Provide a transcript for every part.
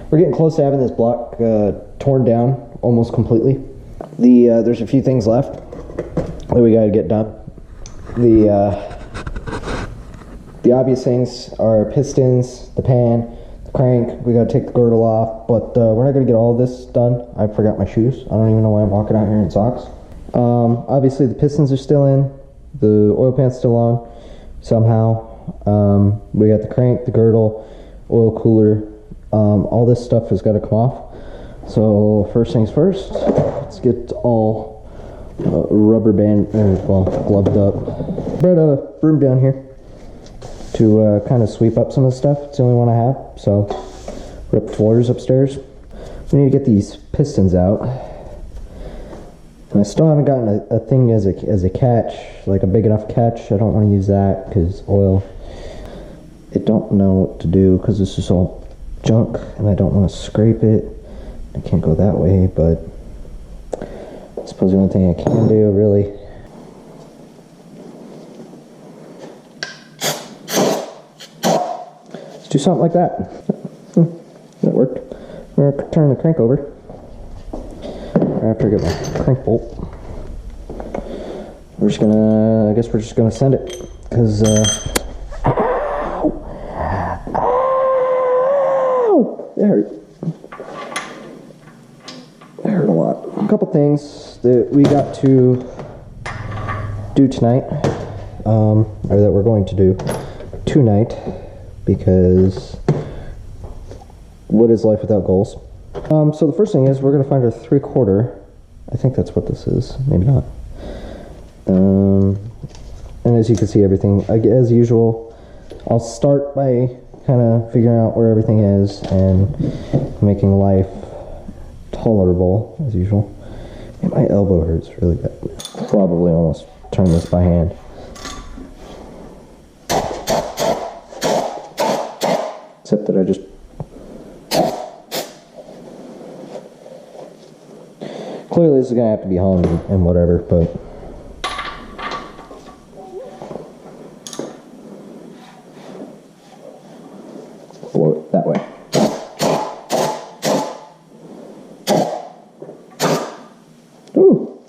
We're getting close to having this block torn down almost completely. There's a few things left that we got to get done. The obvious things are pistons, the pan, the crank. We got to take the girdle off, but we're not going to get all of this done. I forgot my shoes. I don't even know why I'm walking out here in socks. Obviously the pistons are still in, the oil pan's still on somehow. We got the crank, the girdle, oil cooler. All this stuff has got to come off. So first things first, let's get all rubber band, gloved up. Brought a broom down here to kind of sweep up some of the stuff. It's the only one I have, so rip floors upstairs. We need to get these pistons out. And I still haven't gotten a thing as a catch, like a big enough catch. I don't want to use that because oil. I don't know what to do because this is all junk and I don't want to scrape it. I can't go that way, but I suppose the only thing I can do really. Let's do something like that. That worked. We're going to turn the crank over. After I get my crank bolt, I guess we're just gonna send it, because ow! That hurt. That hurt a lot. A couple things that we got to do tonight, or that we're going to do tonight, because what is life without goals? So the first thing is we're going to find our 3/4. I think that's what this is. Maybe not. And as you can see, everything, as usual, I'll start by kind of figuring out where everything is and making life tolerable, as usual. And my elbow hurts really bad. Probably almost turn this by hand. Except that I just... Clearly this is going to have to be hung and whatever, but... blow it that way. Ooh!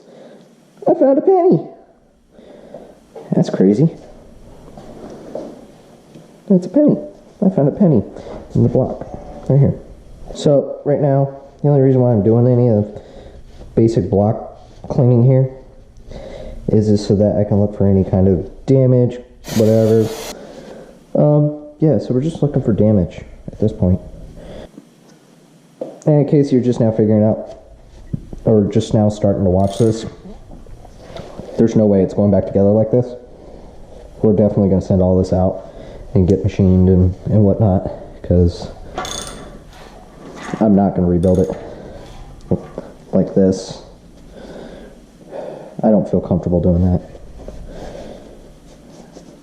I found a penny! That's crazy. That's a penny. I found a penny in the block. Right here. So, right now, the only reason why I'm doing any of basic block cleaning here is so that I can look for any kind of damage, whatever. Yeah, so we're just looking for damage at this point. And in case you're just now figuring out, or just now starting to watch this, there's no way it's going back together like this. We're definitely going to send all this out and get machined and whatnot, because I'm not going to rebuild it like this. I don't feel comfortable doing that.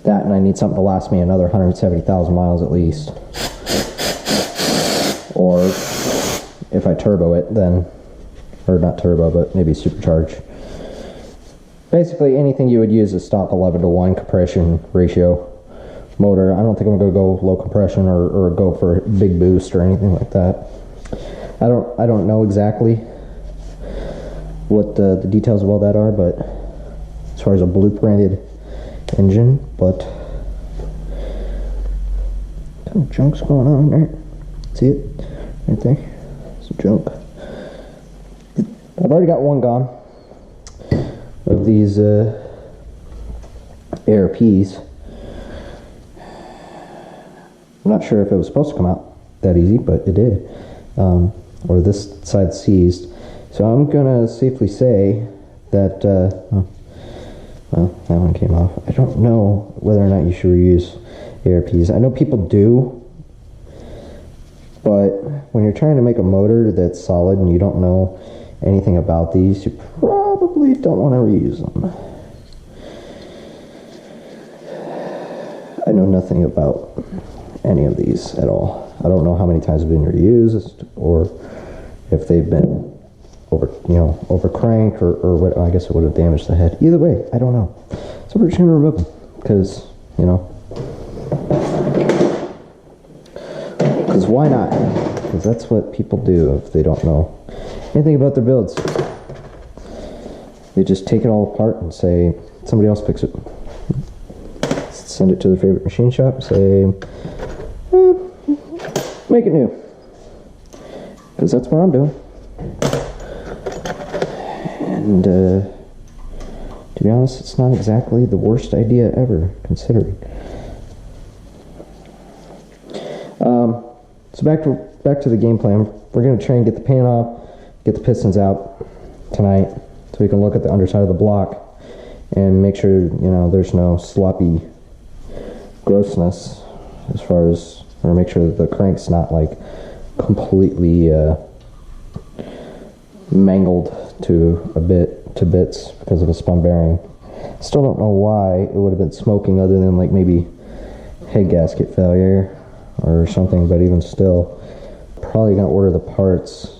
That, and I need something to last me another 170,000 miles at least. Or if I turbo it, then, or not turbo, but maybe supercharge. Basically anything you would use a stock 11:1 compression ratio motor. I don't think I'm going to go low compression or go for a big boost or anything like that. I don't know exactly what the details of all that are, but as far as a blueprinted engine, but what kind of junk's going on there? See it? Right there? Some junk. I've already got one gone of these ARPs. I'm not sure if it was supposed to come out that easy, but it did. Or this side seized. So I'm gonna safely say that, well, that one came off. I don't know whether or not you should reuse ARPs. I know people do, but when you're trying to make a motor that's solid and you don't know anything about these, you probably don't want to reuse them. I know nothing about any of these at all. I don't know how many times they've been reused, or if they've been over cranked, or what. I guess it would have damaged the head. Either way, I don't know. So we're just gonna remove them because Because why not? Because that's what people do if they don't know anything about their builds. They just take it all apart and say, somebody else fix it. Send it to their favorite machine shop, say, make it new. Because that's what I'm doing. And to be honest, it's not exactly the worst idea ever, considering. So back to the game plan. We're going to try and get the paint off, get the pistons out tonight, so we can look at the underside of the block and make sure, you know, there's no sloppy grossness as far as, or make sure that the crank's not like completely mangled to bits because of a spun bearing. Still don't know why it would have been smoking, other than like maybe head gasket failure or something, but even still, probably gonna order the parts.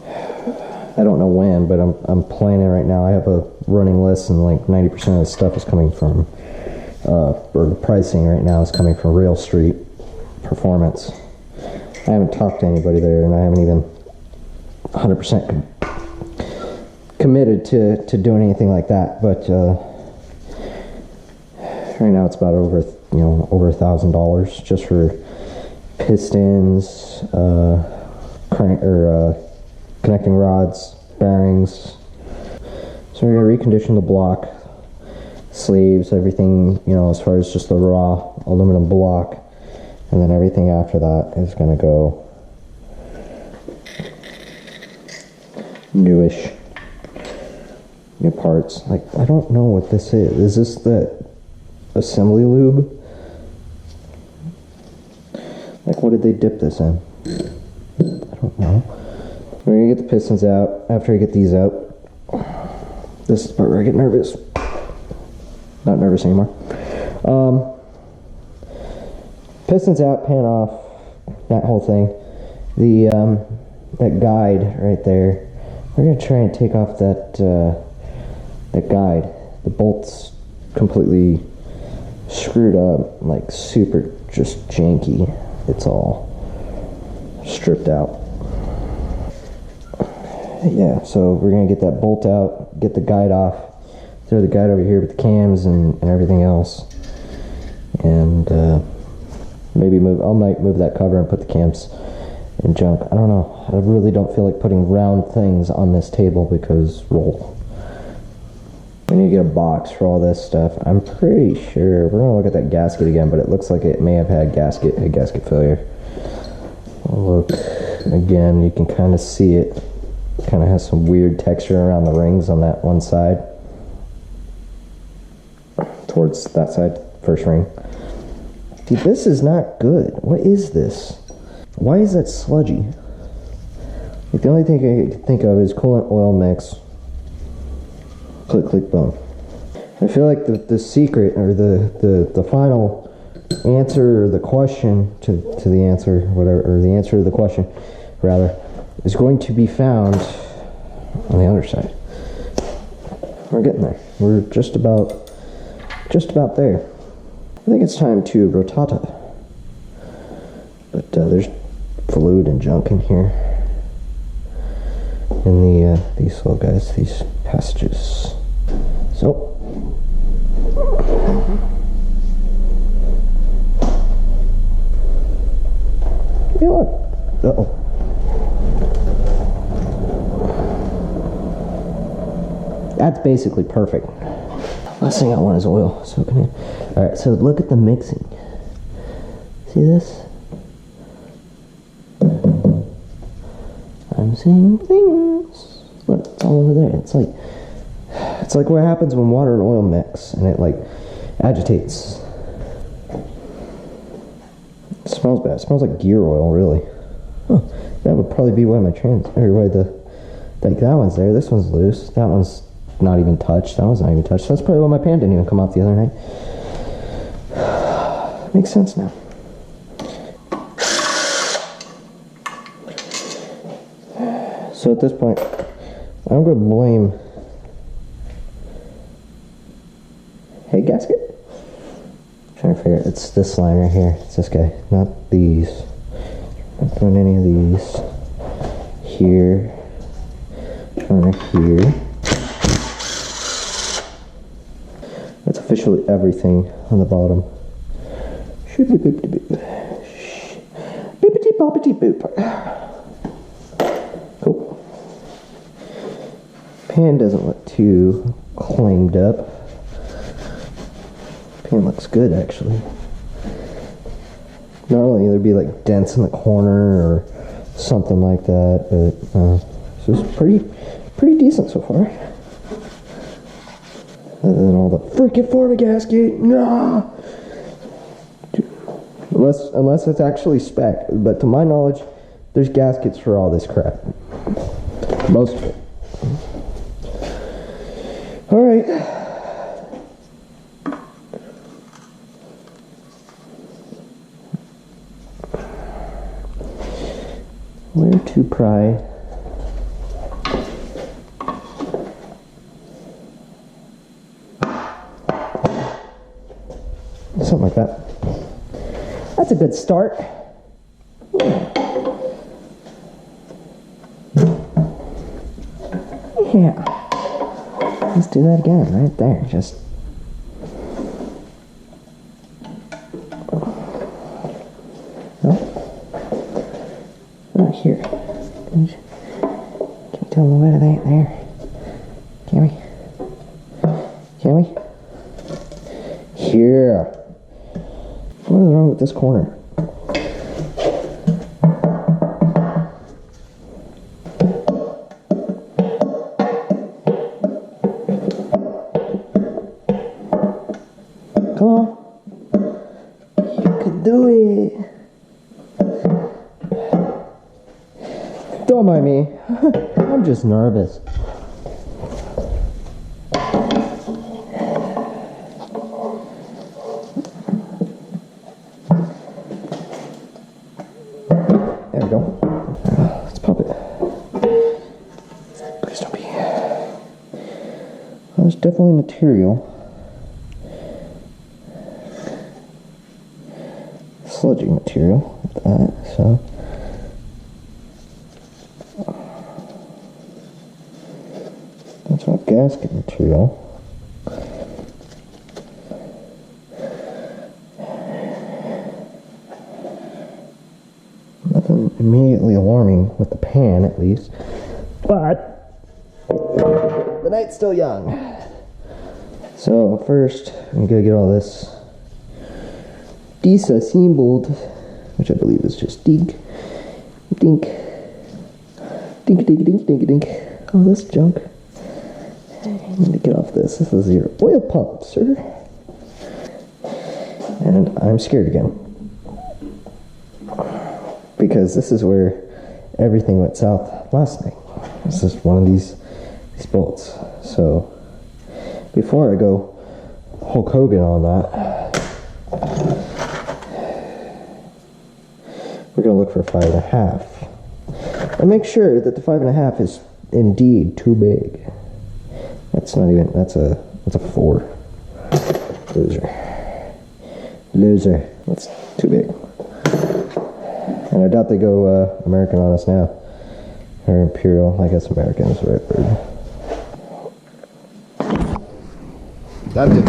I don't know when, but I'm planning right now. I have a running list, and like 90% of the stuff is coming from, or the pricing right now is coming from Rail Street Performance. I haven't talked to anybody there, and I haven't even 100% committed to doing anything like that. But right now it's about over $1,000 just for pistons, connecting rods, bearings. So we're gonna recondition the block, sleeves, everything, you know, as far as just the raw aluminum block, and then everything after that is gonna go newish, new parts. Like, I don't know what this is. Is this the assembly lube? Like, what did they dip this in? I don't know. We're gonna get the pistons out. After I get these out, this is the part where I get nervous. Not nervous anymore. Pistons out, pan off, that whole thing. The that guide right there, we're gonna try and take off that that guide. The bolt's completely screwed up, like super just janky. It's all stripped out. Yeah, so we're gonna get that bolt out, get the guide off, throw the guide over here with the cams and everything else, and maybe I might move that cover and put the cams in junk. I don't know. I really don't feel like putting round things on this table because roll. We need to get a box for all this stuff. I'm pretty sure we're gonna look at that gasket again, but it looks like it may have had gasket failure. I'll look again. You can kind of see it. Kind of has some weird texture around the rings on that one side. Towards that side, first ring. See, this is not good. What is this? Why is that sludgy? Like, the only thing I can think of is coolant oil mix. Click, click, boom. I feel like the secret, or the final answer, or the question to the answer, whatever, or the answer to the question, rather, is going to be found on the underside. We're getting there. We're just about there. I think it's time to rotata. But there's fluid and junk in here. In these little guys, these passages. So yeah, look. Uh-oh. That's basically perfect. Last thing I want is oil soaking in. Alright, so look at the mixing. See this? I'm seeing things. Look, it's all over there. It's like what happens when water and oil mix and it like agitates. It smells bad. It smells like gear oil, really. Huh. That would probably be why my like that one's there. This one's loose. That one's not even touched. That one's not even touched. That's probably why my pan didn't even come off the other night. Makes sense now. So at this point, I'm going to blame head gasket. I'm trying to Here, it's this line right here. It's this guy, not these. Not doing any of these. Here. Corner here. That's officially everything on the bottom. Bippity boppity boop. Cool. Pan doesn't look too claimed up. Pan looks good actually. Normally there'd be like dents in the corner or something like that, but so it's pretty decent so far. Other than all the freaking forward gasket, no. Unless it's actually spec, but to my knowledge, there's gaskets for all this crap. Most of it. All right. Where to pry? Something like that. That's a good start. Yeah. Let's do that again, right there. Just. No? Not here. Can you tell me what it ain't there? Can we? Can we? Here. What is wrong with this corner? Come on. You can do it. Don't mind me. I'm just nervous. There we go. Let's pop it. Please don't be. Well, there's definitely material. Sludging material with that, so. That's not gasket material. Nothing immediately alarming with the pan, at least. But the night's still young. So first, I'm gonna get all this disassembled, which I believe is just dink, dink, dink, dink, dink, dink, dink. All this junk. I need to get off this. This is your oil pump, sir. And I'm scared again. Because this is where everything went south last night. This is one of these bolts. So before I go Hulk Hogan on that, we're gonna look for 5.5 and make sure that the 5.5 is indeed too big. That's not even, that's a 4. Loser. That's too big. And I doubt they go American on us now. Or Imperial. I guess American is the right word. That's it.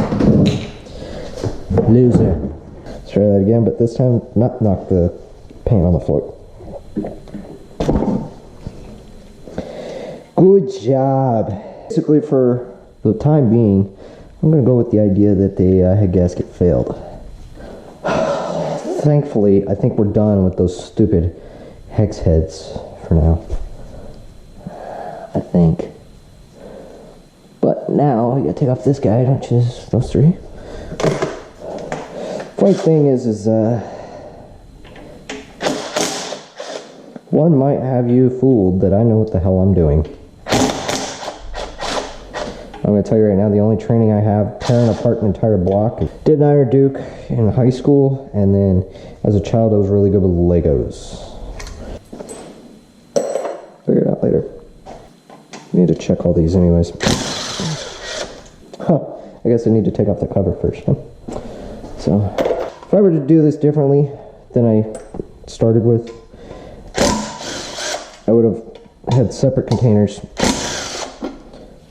Loser. Let's try that again, but this time not knock the pan on the floor. Good job. Basically, for the time being, I'm going to go with the idea that the head gasket failed. Thankfully, I think we're done with those stupid hex heads for now. I think. But now, you gotta take off this guy, don't you? Those 3. Funny thing is one might have you fooled that I know what the hell I'm doing. I'm going to tell you right now, the only training I have tearing apart an entire block. Did an Iron Duke in high school, and then as a child I was really good with Legos. Figure it out later. Need to check all these anyways. Huh, I guess I need to take off the cover first, huh? So, I were to do this differently than I started with, I would have had separate containers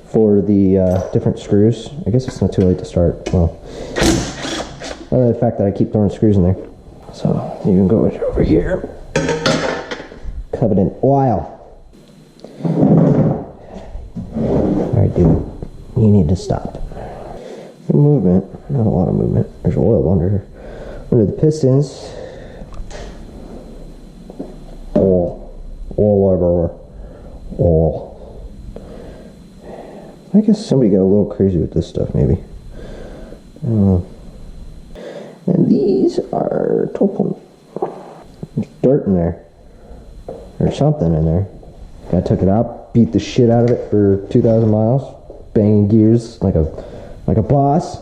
for the different screws. I guess it's not too late to start. Well, other than the fact that I keep throwing screws in there. So you can go over here. Covered in oil. Alright, dude. You need to stop. No movement. Not a lot of movement. There's oil under the pistons. Oil everywhere. Oil. I guess somebody got a little crazy with this stuff, maybe. I don't know. And these are topo. There's dirt in there. There's something in there. I took it out, beat the shit out of it for 2,000 miles, banging gears like a boss.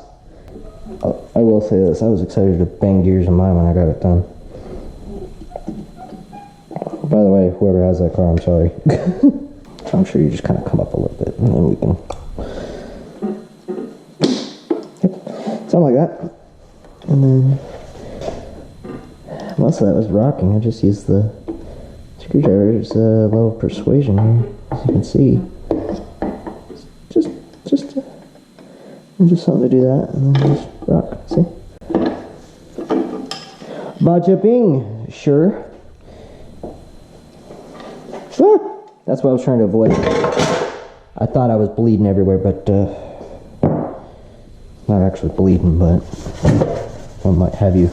I will say this: I was excited to bang gears in mine when I got it done. By the way, whoever has that car, I'm sorry. I'm sure you just kind of come up a little bit, and then we can. Yep, something like that. And then most of that was rocking. I just used the screwdriver's level of persuasion here, as you can see. Just something to do that, and then just rock. See? Baja bing, sure. Ah, that's what I was trying to avoid. I thought I was bleeding everywhere, but not actually bleeding, but I might have you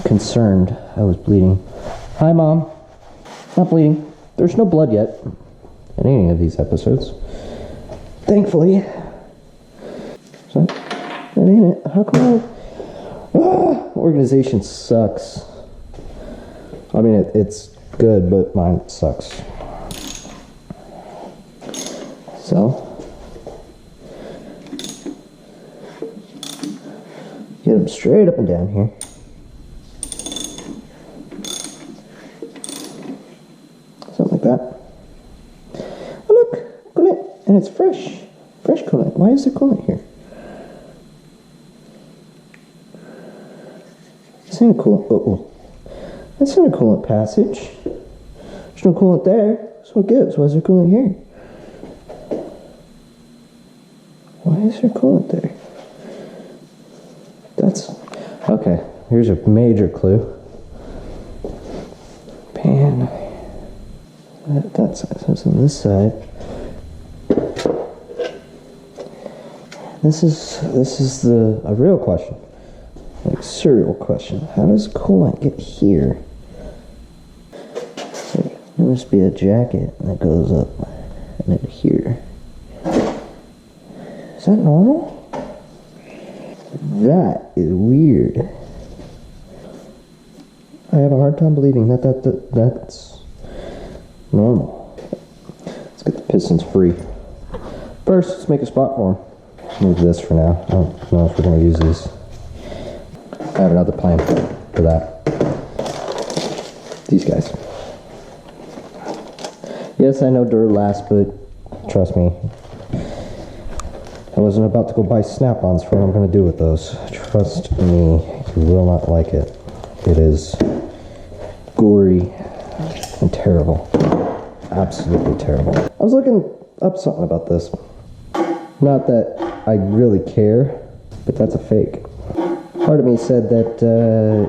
concerned I was bleeding. Hi, Mom. Not bleeding. There's no blood yet in any of these episodes. Thankfully. So, that ain't it. How come organization sucks? I mean, it's good, but mine sucks. So, get them straight up and down here. Something like that. Oh look, coolant, and it's fresh. Fresh coolant. Why is there coolant here? This ain't a coolant. Uh-oh. That's not a coolant passage. There's no coolant there. So what gives? Why is there coolant here? Why is there coolant there? That's... Okay, here's a major clue. Pan. That's on this side. This is a real question. Like serial question. How does coolant get here? So there must be a jacket that goes up and then here. Is that normal? That is weird. I have a hard time believing that's normal. Let's get the pistons free. First, let's make a spot for them. Move this for now. I don't know if we're going to use these. I have another plan for that. These guys. Yes, I know dirt lasts, but trust me, I wasn't about to go buy snap-ons for what I'm going to do with those. Trust me, you will not like it. It is gory and terrible. Absolutely terrible. I was looking up something about this. Not that I really care, but that's a fake. Part of me said that,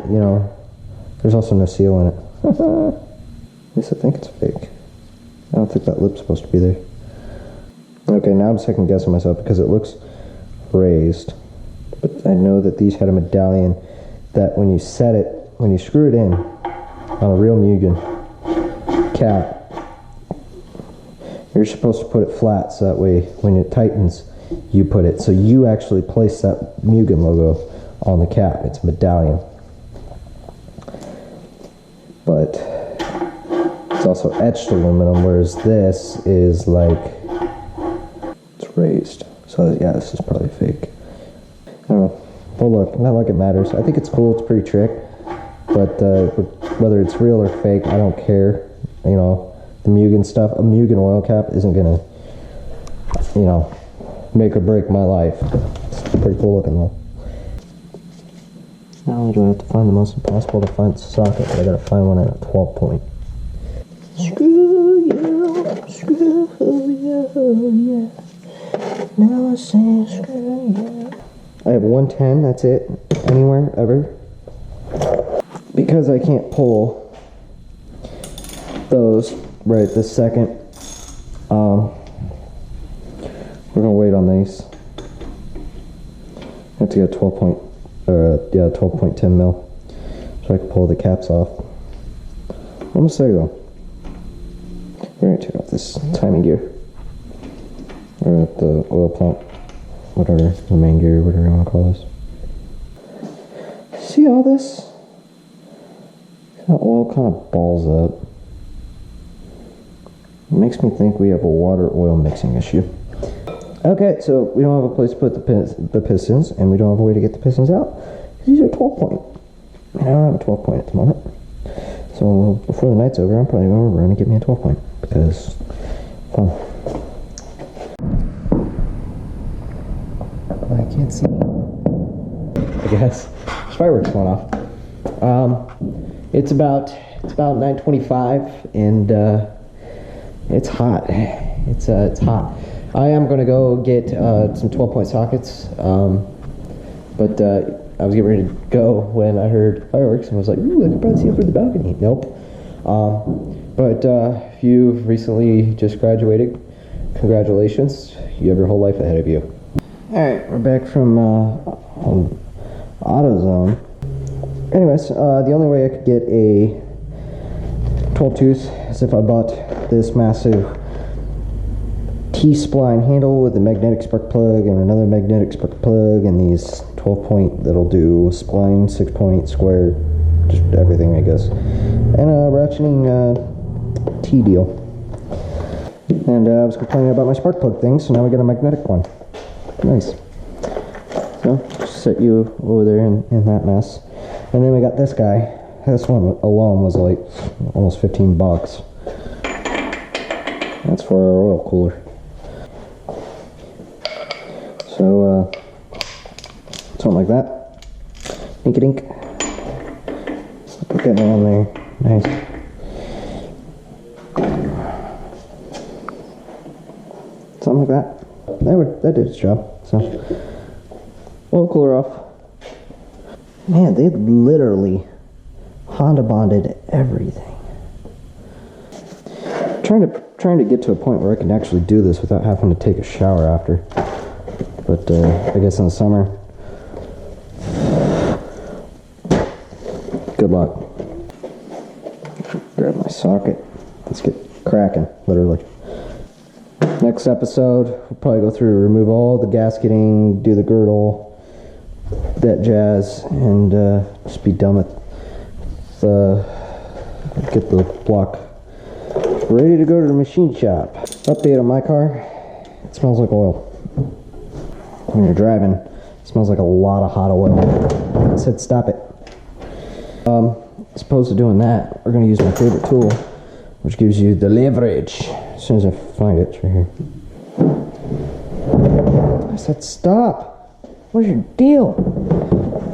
you know, there's also no seal in it. At least I think it's fake. I don't think that lip's supposed to be there. Okay, now I'm second guessing myself because it looks raised. But I know that these had a medallion that when you set it, when you screw it in on a real Mugen cap, you're supposed to put it flat so that way when it tightens, you put it. So you actually place that Mugen logo on the cap. It's a medallion. But it's also etched aluminum, whereas this is like, it's raised. So yeah, this is probably fake. I don't know. Well look, not like it matters. I think it's cool, it's pretty trick. But whether it's real or fake, I don't care. You know, the Mugen stuff, a Mugen oil cap isn't gonna, you know, make or break my life. It's pretty cool looking though. Not only do I have to find the most impossible to find socket, but I gotta find one at a 12 point. Screw you, yeah. Now I say screw you. I have 110, that's it. Anywhere, ever. Because I can't pull those right this second. We're gonna wait on these. I have to get a 12.10 mil, so I can pull the caps off. Almost there though. We're gonna take off this timing gear, or the oil pump, whatever, the main gear, whatever you want to call this. See all this? That oil kind of balls up. It makes me think we have a water-oil mixing issue. Okay, so we don't have a place to put the pistons, and we don't have a way to get the pistons out. These are 12 point. And I don't have a 12 point at the moment. So before the night's over, I'm probably going to run and get me a 12 point, because fun. I can't see. I guess. There's fireworks going off. It's about 9:25, and it's hot. It's hot. I am going to go get some 12-point sockets, but I was getting ready to go when I heard fireworks and was like, ooh, I could probably see it from the balcony. Nope. But if you've recently just graduated, congratulations. You have your whole life ahead of you. Alright, we're back from AutoZone. Anyways, the only way I could get a 12 tooth is if I bought this massive T-spline handle with a magnetic spark plug and another magnetic spark plug and these 12 point that'll do spline, 6 point, square, just everything I guess, and a ratcheting T deal. And I was complaining about my spark plug thing, so now we got a magnetic one. Nice. So just set you over there in that mess. And then we got this guy. This one alone was like almost 15 bucks. That's for our oil cooler. So, something like that. Dink-a-dink. Put that on there. Nice. Something like that. That did its job. So, oil cooler off. Man, they literally Honda bonded everything. Trying to get to a point where I can actually do this without having to take a shower after. But I guess in the summer, good luck. Grab my socket. Let's get cracking, literally. Next episode, we'll probably go through, remove all the gasketing, do the girdle, that jazz, and just be done with get the block ready to go to the machine shop. Update on my car, it smells like oil. When you're driving, it smells like a lot of hot oil. I said stop it. As opposed to doing that, we're going to use my favorite tool, which gives you the leverage. As soon as I find it, it's right here. I said stop. What's your deal?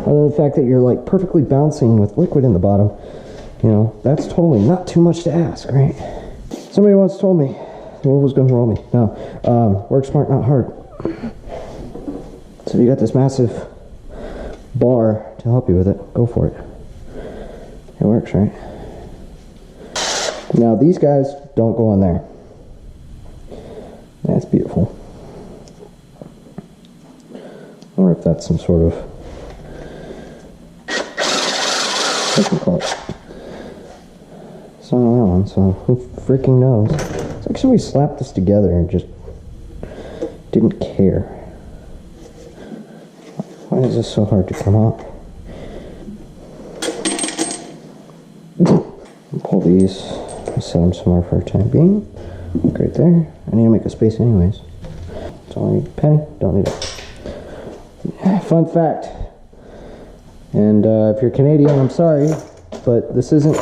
Other than the fact that you're like perfectly bouncing with liquid in the bottom, you know, that's totally not too much to ask, right? Somebody once told me the world was going to roll me. No, work smart, not hard. So you got this massive bar to help you with it. Go for it. It works, right? Now these guys don't go on there. That's beautiful. I wonder if that's some sort of, what do you call it? It's not on that one, so who freaking knows? It's like somebody slapped this together and just didn't care. Why is this so hard to come up? Pull these, set them somewhere for a time being. Look right there. I need to make a space anyways. It's only a penny, don't need it. Fun fact, and if you're Canadian, I'm sorry, but this isn't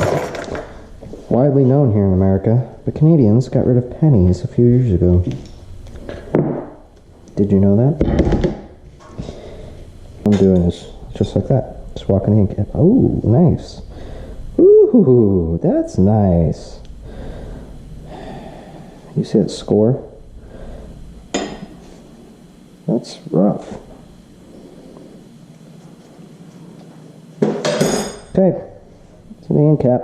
widely known here in America, but Canadians got rid of pennies a few years ago. Did you know that? What I'm doing is just like that. Just walking in. Oh, nice. Ooh, that's nice. You see that score? That's rough. Okay, so the end cap.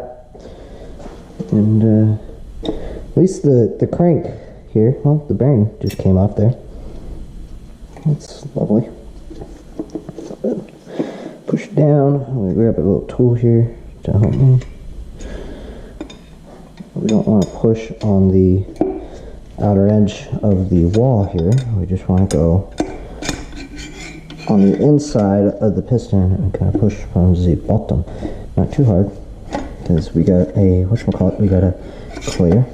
And at least the crank here, well, the bearing just came off there. That's lovely. Push it down. I'm going to grab a little tool here to help me. We don't want to push on the outer edge of the wall here. We just want to go on the inside of the piston and kind of push from the bottom. Not too hard, because we got a, whatchamacallit, we got a clear.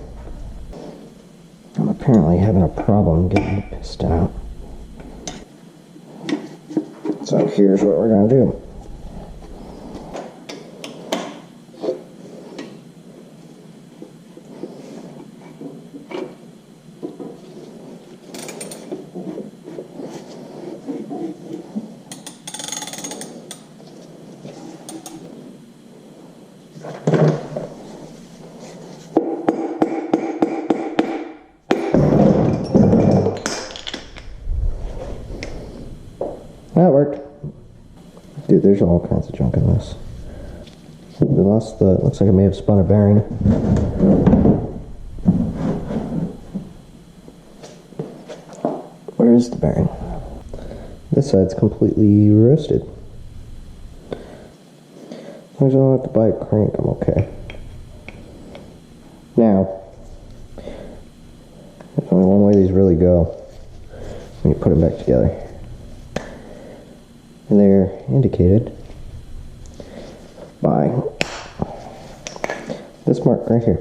I'm apparently having a problem getting the piston out. So here's what we're going to do. That worked. Dude, there's all kinds of junk in this. We lost the, looks like I may have spun a bearing. Where is the bearing? This side's completely roasted. As long as I don't have to buy a crank, I'm okay. Now, there's only one way these really go when you put them back together. And they're indicated by this mark right here.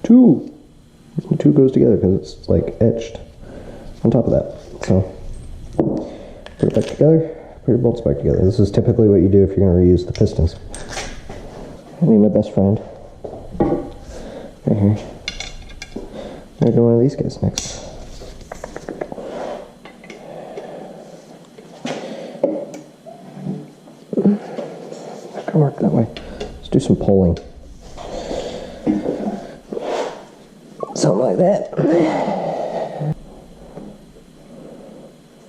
Two. The two goes together because it's like etched on top of that. So put it back together, put your bolts back together. This is typically what you do if you're going to reuse the pistons. I need my best friend right here. I'm going to do one of these guys next. Work that way. Let's do some pulling. Something like that.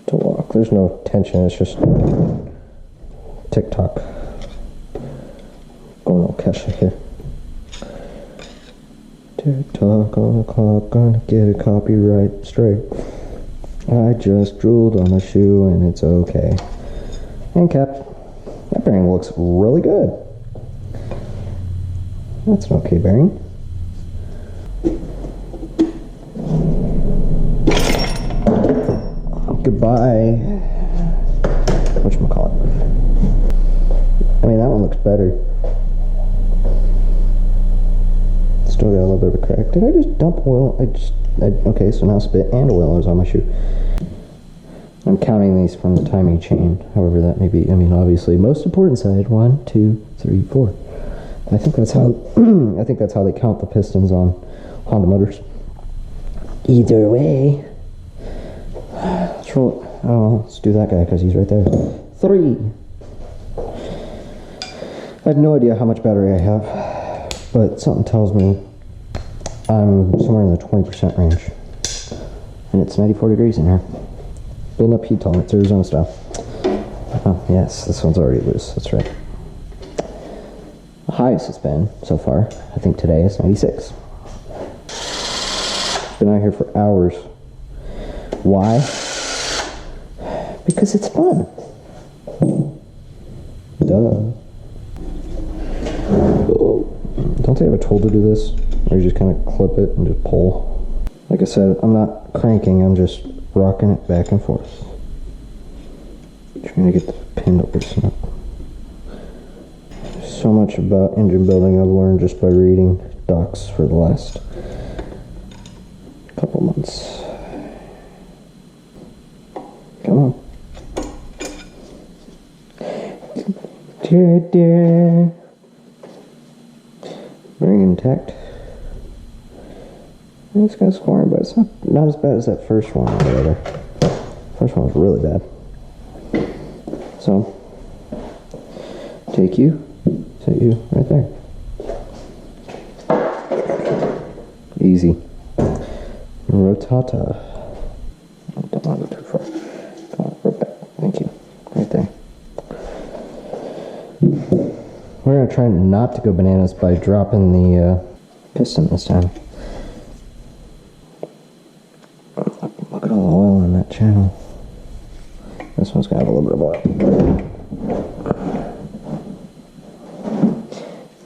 To walk. There's no tension, it's just tick-tock. Going all Kesha here. Tick-tock on the clock, gonna get a copyright straight. I just drooled on my shoe and it's okay. And cap. That bearing looks really good. That's an okay bearing. Goodbye. Whatchamacallit. I mean, that one looks better. Still got a little bit of a crack. Did I just dump oil? Okay, so now spit and oil is on my shoe. I'm counting these from the timing chain, however that may be. I mean, obviously, most important side, 1, 2, 3, 4. I think that's how I think that's how they count the pistons on Honda motors. Either way, let's roll it. Oh, let's do that guy because he's right there. 3. I have no idea how much battery I have, but something tells me I'm somewhere in the 20% range, and it's 94 degrees in here. Building up heat tolerance, Arizona style. Oh, yes, this one's already loose, that's right. The highest it's been so far, I think today, is 96. Been out here for hours. Why? Because it's fun. Duh. Oh. Don't they have a tool to do this? Or you just kind of clip it and just pull? Like I said, I'm not cranking, I'm just rocking it back and forth. Trying to get the pin to loosen up. So much about engine building I've learned just by reading docs for the last couple months. Come on. Bearing intact. It's got scoring, but it's not as bad as that first one or whatever. First one was really bad. So, take you, set you right there. Easy. Rotata. Don't want to go too far. Come on, right back. Thank you. Right there. We're going to try not to go bananas by dropping the piston this time. Look at all the oil in that channel. This one's going to have a little bit of oil.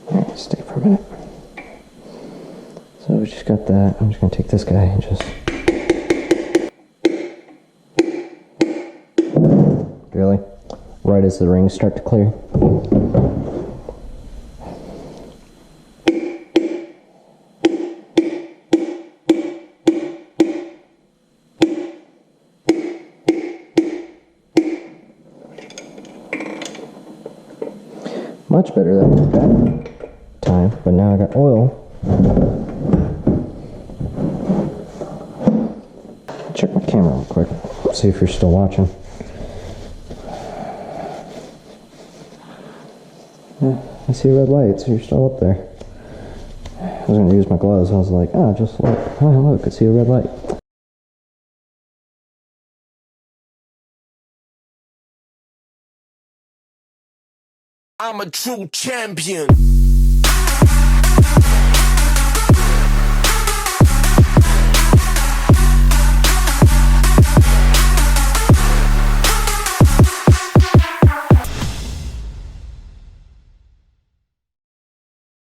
Alright, stay for a minute. So we just got that. I'm just going to take this guy and just... Really? Right as the rings start to clear. Much better than that time, but now I got oil. Check my camera real quick, see if you're still watching. Yeah, I see a red light, so you're still up there. I was going to use my gloves, I was like, oh, just look. Oh, look, I see a red light. I'm a true champion.